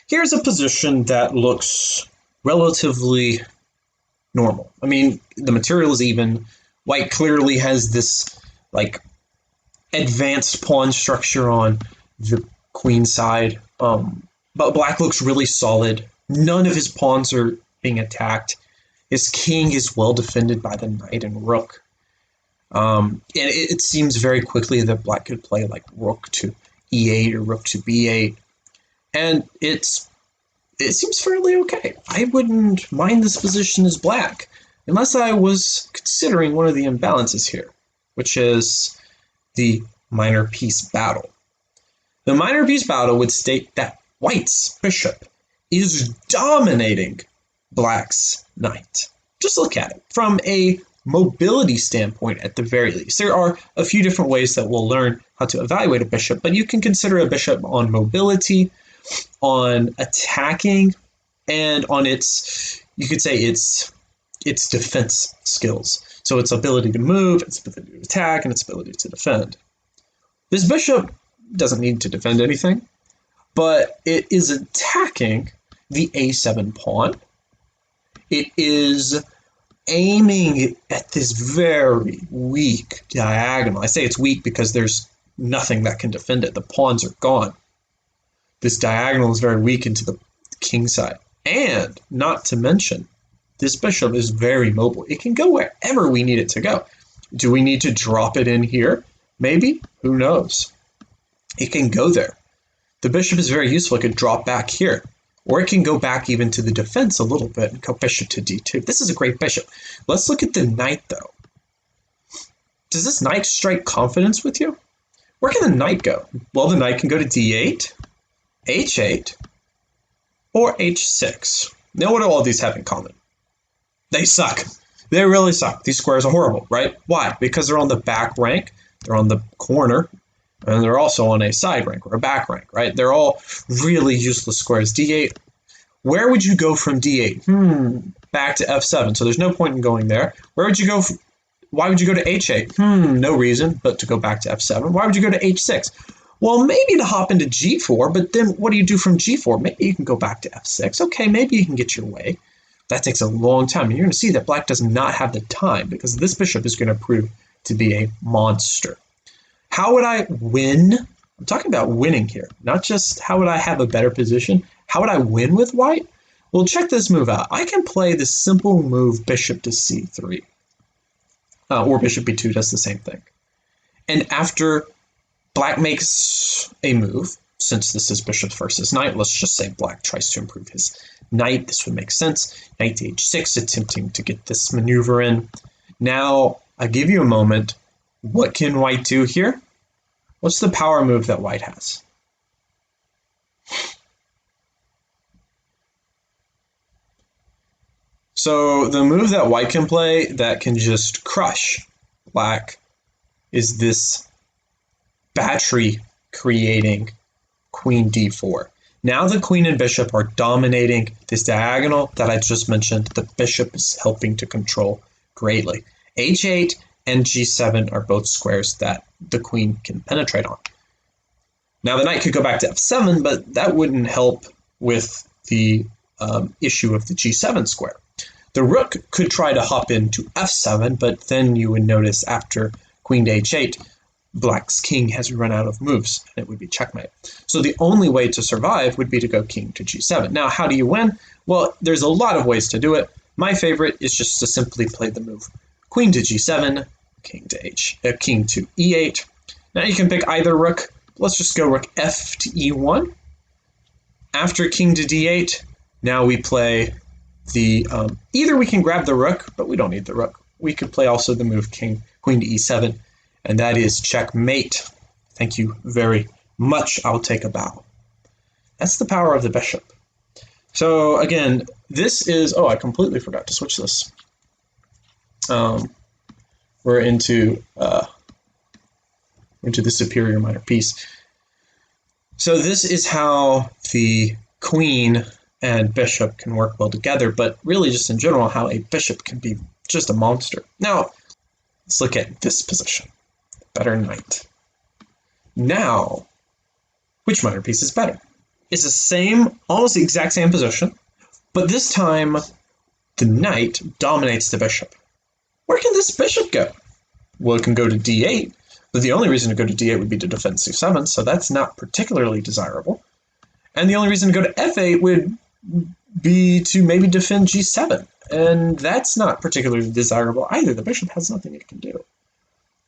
Here's a position that looks relatively normal. I mean, the material is even. White clearly has this like advanced pawn structure on the queen side, but black looks really solid. None of his pawns are being attacked. His king is well defended by the knight and rook. And it seems very quickly that black could play like rook to e8 or rook to b8, and it seems fairly okay. I wouldn't mind this position as black, unless I was considering one of the imbalances here, which is the minor piece battle. The minor piece battle would state that white's bishop is dominating black's knight. Just look at it from a mobility standpoint at the very least. There are a few different ways that we'll learn how to evaluate a bishop, but you can consider a bishop on mobility, on attacking, and on its, you could say its defense skills. So its ability to move, its ability to attack, and its ability to defend. This bishop doesn't need to defend anything, but it is attacking the a7 pawn. It is aiming at this very weak diagonal. I say it's weak because there's nothing that can defend it. The pawns are gone. This diagonal is very weak into the king side. And not to mention, this bishop is very mobile. It can go wherever we need it to go. Do we need to drop it in here? Maybe. Who knows? It can go there. The bishop is very useful. It could drop back here. Or it can go back even to the defense a little bit and go bishop to d2. This is a great bishop. Let's look at the knight, though. Does this knight strike confidence with you? Where can the knight go? Well, the knight can go to d8, h8, or h6. Now, what do all these have in common? They suck. They really suck. These squares are horrible, right? Why? Because they're on the back rank, they're on the corner, and they're also on a side rank or a back rank, right? They're all really useless squares. d8, where would you go from d8? Back to f7, so there's no point in going there. Where would you go? Why would you go to h8? No reason but to go back to f7. Why would you go to h6? Well, maybe to hop into g4, but then what do you do from g4? Maybe you can go back to f6. Okay, maybe you can get your way. That takes a long time, and you're going to see that black does not have the time because this bishop is going to prove to be a monster. How would I win? I'm talking about winning here, not just how would I have a better position. How would I win with white? Well, check this move out. I can play the simple move bishop to c3, or bishop b2 does the same thing. And after black makes a move, since this is bishop versus knight, let's just say black tries to improve his knight. This would make sense. Knight to h6, attempting to get this maneuver in. Now, I'll give you a moment. What can white do here? What's the power move that white has? So the move that white can play that can just crush black is this battery creating queen d4. Now the queen and bishop are dominating this diagonal that I just mentioned. The bishop is helping to control greatly. h8 and g7 are both squares that the queen can penetrate on. Now the knight could go back to f7, but that wouldn't help with the issue of the g7 square. The rook could try to hop into f7, but then you would notice after queen to h8, black's king has run out of moves, and it would be checkmate. So the only way to survive would be to go king to g7. Now, how do you win? Well, there's a lot of ways to do it. My favorite is just to simply play the move queen to g7, king to e8. Now you can pick either rook. Let's just go rook f to e1. After king to d8, now we play the either we can grab the rook, but we don't need the rook. We could play also the move queen to e7, and that is checkmate. Thank you very much. I'll take a bow. That's the power of the bishop. So again, this is, I completely forgot to switch this. We're into the superior minor piece. So this is how the queen and bishop can work well together, but really just in general how a bishop can be just a monster. Now, let's look at this position. Better knight. Now, which minor piece is better? It's the same, almost the exact same position, but this time the knight dominates the bishop. Where can this bishop go? Well, it can go to d8, but the only reason to go to d8 would be to defend c7, so that's not particularly desirable. And the only reason to go to f8 would be to maybe defend g7, and that's not particularly desirable either. The bishop has nothing it can do.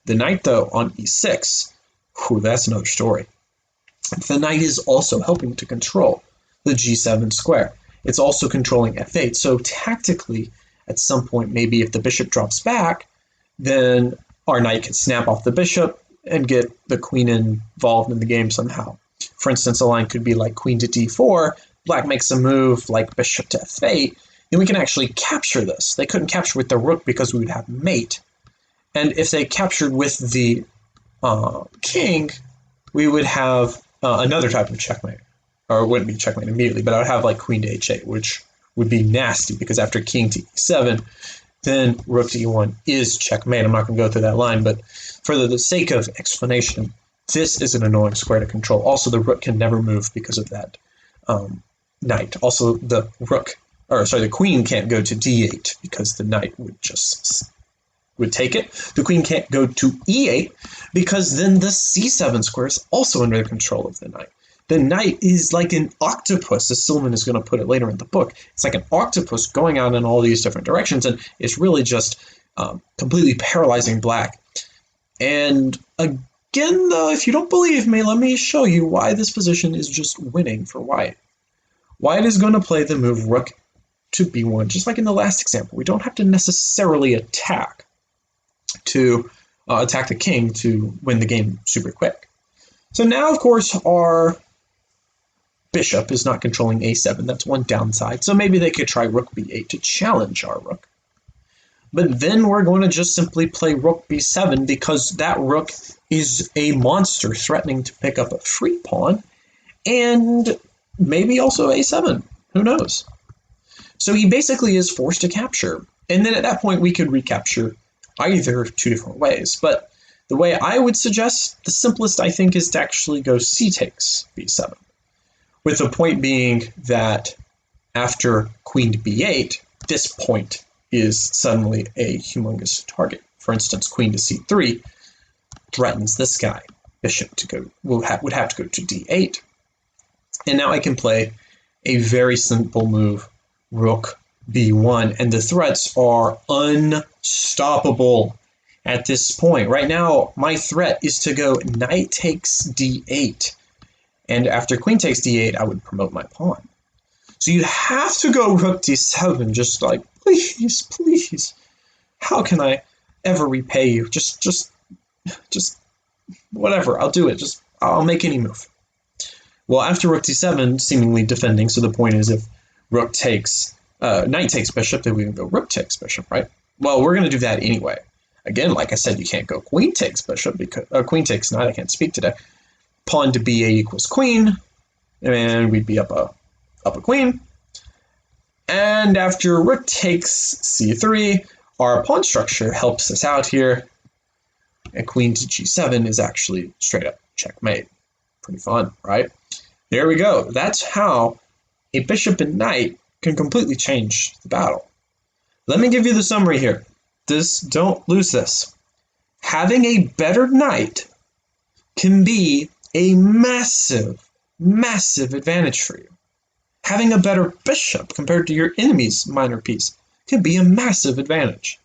The knight, though, on e6, that's another story. The knight is also helping to control the g7 square. It's also controlling f8, so tactically, at some point, maybe if the bishop drops back, then our knight can snap off the bishop and get the queen involved in the game somehow. For instance, a line could be like queen to d4, black makes a move like bishop to f8, then we can actually capture this. They couldn't capture with the rook because we would have mate. And if they captured with the king, we would have another type of checkmate. Or it wouldn't be checkmate immediately, but I would have like queen to h8, which would be nasty because after king to e7, then rook to e1 is checkmate. I'm not going to go through that line, but for the sake of explanation, this is an annoying square to control. Also, the rook can never move because of that knight. Also, the queen can't go to d8 because the knight would take it. The queen can't go to e8 because then the c7 square is also under the control of the knight. The knight is like an octopus, as Silman is going to put it later in the book. It's like an octopus going out in all these different directions, and it's really just completely paralyzing black. And again, though, if you don't believe me, let me show you why this position is just winning for white. White is going to play the move rook to b1, just like in the last example. We don't have to necessarily attack the king to win the game super quick. So now, of course, our bishop is not controlling a7. That's one downside. So maybe they could try rook b8 to challenge our rook. But then we're going to just simply play rook b7 because that rook is a monster threatening to pick up a free pawn, and maybe also a7. Who knows? So he basically is forced to capture. And then at that point, we could recapture either two different ways. But the way I would suggest, the simplest I think, is to actually go c takes b7. With the point being that after queen to b8, this point is suddenly a humongous target. For instance, queen to c3 threatens this guy. Bishop would have to go to d8. And now I can play a very simple move, rook b1, and the threats are unstoppable at this point. Right now, my threat is to go knight takes d8. And after queen takes d8, I would promote my pawn. So you have to go rook d7, just like, please, please. How can I ever repay you? Just whatever, I'll do it. I'll make any move. Well, after rook d7, seemingly defending, so the point is if rook takes, knight takes bishop, then we can go rook takes bishop, right? Well, we're going to do that anyway. Again, like I said, you can't go queen takes bishop, because queen takes knight, I can't speak today. Pawn to b8 equals queen, and we'd be up a queen. And after rook takes c3, our pawn structure helps us out here, and queen to g7 is actually straight up checkmate. Pretty fun, right? There we go. That's how a bishop and knight can completely change the battle. Let me give you the summary here. Don't lose this. Having a better knight can be a massive, massive advantage for you. Having a better bishop compared to your enemy's minor piece can be a massive advantage.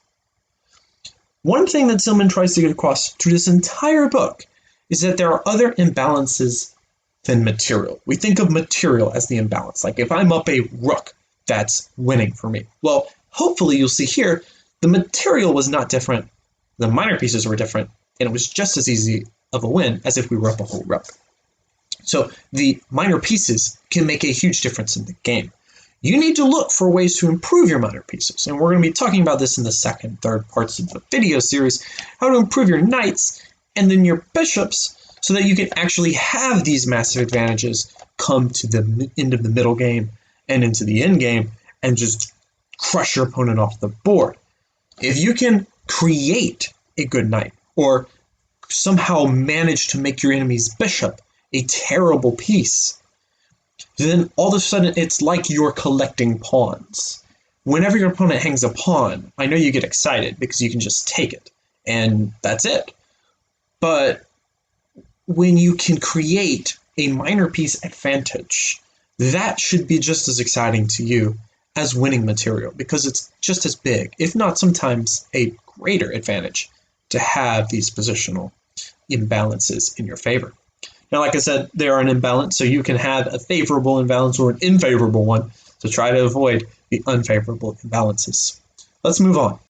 One thing that Silman tries to get across through this entire book is that there are other imbalances than material. We think of material as the imbalance. Like if I'm up a rook, that's winning for me. Well, hopefully you'll see here, the material was not different, the minor pieces were different, and it was just as easy of a win as if we were up a whole rook. So the minor pieces can make a huge difference in the game. You need to look for ways to improve your minor pieces, and we're going to be talking about this in the second, third parts of the video series, how to improve your knights and then your bishops so that you can actually have these massive advantages come to the end of the middle game and into the end game and just crush your opponent off the board. If you can create a good knight or somehow manage to make your enemy's bishop a terrible piece, then all of a sudden it's like you're collecting pawns. Whenever your opponent hangs a pawn, I know you get excited because you can just take it, and that's it. But when you can create a minor piece advantage, that should be just as exciting to you as winning material, because it's just as big, if not sometimes a greater advantage, to have these positional imbalances in your favor. Now, like I said, they are an imbalance, so you can have a favorable imbalance or an unfavorable one, so try to avoid the unfavorable imbalances. Let's move on.